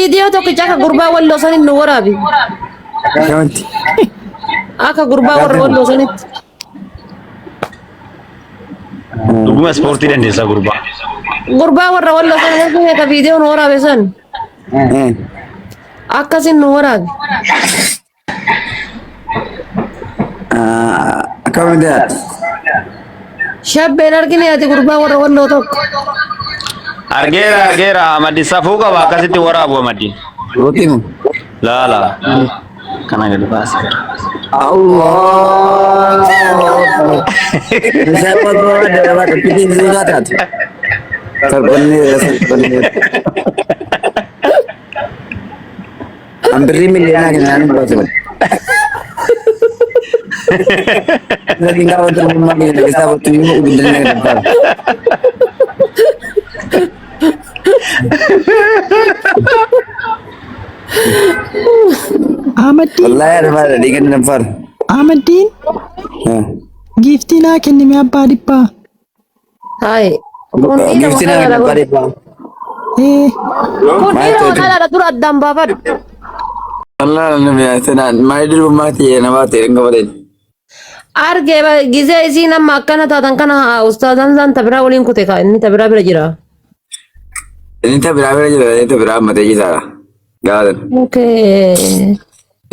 فيديو توكي جاكا غربا ولا سنين نورابي شوانتي اكا غربا ولا سنين Dhuguma ispoortii dandeessaa gurbaa. غربا ولا سنين هيك فيديو نورابي سن اكاسين نورابي كم ده شاب بين اركني اتي غربا ولا توك Argeera maddi safuu qaba akkasitti waraabu maddi. روتينو Laala. Kana gadi baasa. الله saya mau bawa dapat piting juga tak terbenih hampir miliar kan bos lagi nggak untuk rumah ini bisa waktu ini udah depan Ahmadin, والله ya ada di kan depan Ahmadin, giftina kennime abbaa dhibbaa. هاي giftina kan depan depan كون إيرو وكذا دور الدم بابد Allah nabi asanan mai dulu mati ya nawati enggak أرجع جزء زينة ما كانت هذا كان أستاذ زان تبرع ولين كتكا إني تبرع برجرا ini tak berapa aja itu berapa mati aja salah galan أوكي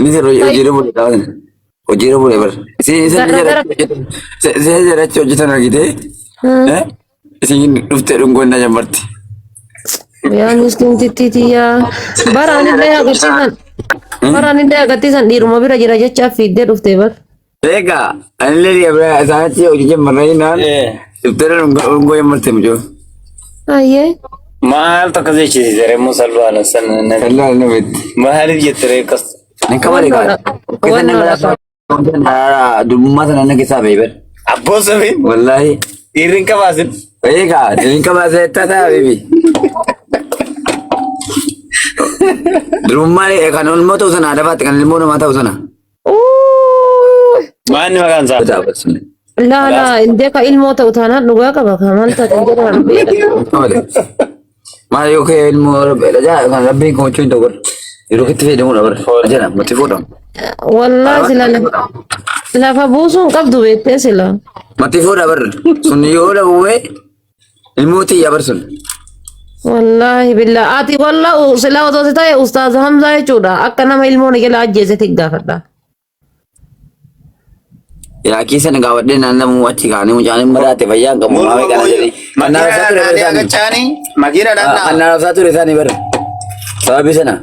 ini ujiro boleh galan ujiro boleh ber saya jarak cuci tanah gitu sih ufte rungguan aja mati يا مسكين تيتي يا براني ده أغتيسان براني ده أغتيسان دي روما برجرا جت في ده رفتي Lega, ane dia berapa saat sih uji jam marahin nan ufte rungguan mati mujo أيه Maal takka zai ce zare musalwa na sannan. Allah nabi Mahal yitare kas. ini kembali kan kita nela dulu masa nana kisah beber Abbo sabi. wallahi Irin ka basin. Ega, ini kembali tata bibi rumah ni kan ulmo tu sana dapat kan ilmu nama tahu sana Maani makan sa. betul betul لا لا عندك الموت وثانا نواك بكمان تتنجر عن بيت Oleh. Mari yo ke ilmu rabbi aja kan rabbi ko cuy to ber. Iru kita fe demu ber. Aja na mati foto. والله سلا لا فبوسون قبضوا بيت سلا Mati foto ber. Sun yo la we. Ilmu ti ya ber sun. والله بالله آتي والله سلا وتوسطا يا أستاذ حمزة يجورا أكنا ما علموني كلا أجهزة تيجا فردا Ya kisah negawat dia nanda mu wachi kan mu jangan merate bayang kamu awe kan jadi. Mana satu resani. Gachani. Magira dan. Mana satu resani ber. Sabi sana.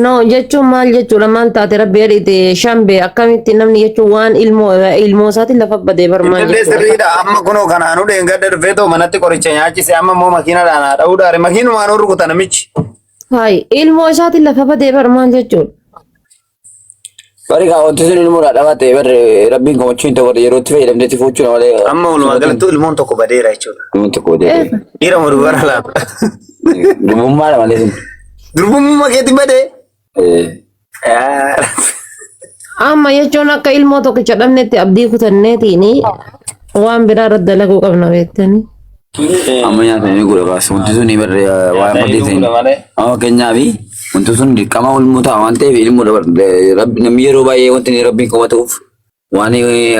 No jechu mal jechu laman ta tera beri te shambe akamitti namni jechu wan ilmo sati lafa bade barman Inde sirriidha amma kunoo kanaanu dheengadda dhufeetoo manatti qoricha nyaachise amma immoo makiina dhaanaa dha'uudhaare makiinumaan rukuta namichi. hai ilmo sati lafa bade barman jechu Bari ka wanti sun ilmu da bate ber rabbi ko cuy to ber yero tfe dam deti fuchu wale. Amma walumaa galatti ilmoon tokko badeera jechuudha. Ilmu to ko de. Dhiira moo dubara laata? Dumma la male sun. Durbummaa keetti badee? amma jechuun akka ilmoo tokkicha dhabnetti abdii kutanneetini waan biraa irratti dalaguu qabna beektanii. Amma nyaata ni gura baas wanti sun ber waa madhiisin. Amma keenyaafi wanti sun dirqama ilmu ta'a waan ta'eef ilmu rabbi namni yeroo baay'ee wanti ni rabbiin komatuuf waan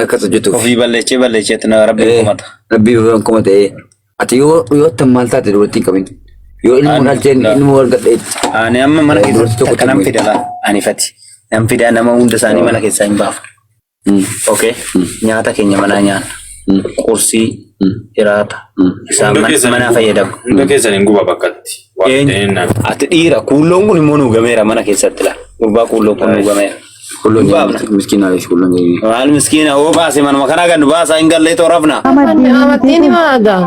akkas hojjetuuf. Ofii balleecheetti na rabbiin komata. Rabbii komata ati yoo tammaal taate dubartiin qabin. Yoo ilmu dhalcheen ilmu argadhe. Ani amma mana keessatti tokko nan fida laa ani fati. Nan fidaa nama hunda isaanii mana keessaa hin baafa. Okay. Nyaata keenya manaa nyaata. Qursii jiraata. Isaan mana fayyadamu. Hunda keessan hin guba bakkatti. Ati dhiira kuulloon kun immoo nuugameera mana keessatti laa. Gurbaa kuulloon kun nuugameera. Kulloon miskiinaanis kulloon jedhanii. Maal miskiina oo baase manuma kanaa kan baasaa hin gallee toorafna. Amattiin maaga.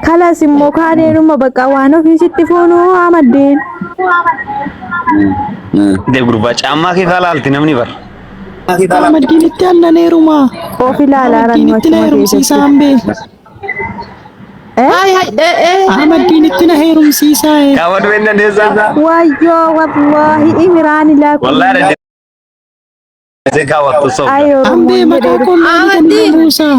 Kalas immoo kaadeenuma bakka waan ofiisitti foonuu Ahmadin. De gurbaa caammaa kee kaalaalti namni bara. Ahmadin itti aannaneeruma. Of ilaalaa Ahmadin itti na heerumsiisaan bee. Hai Ahmadin itti na heerumsiisaa. Kaawwan wenna deessaa. wayyoo wallahi Imraan ilaa Wallahi de kaawwattu soo. ayoo Ambee maqaa qonnaan kan buusaa.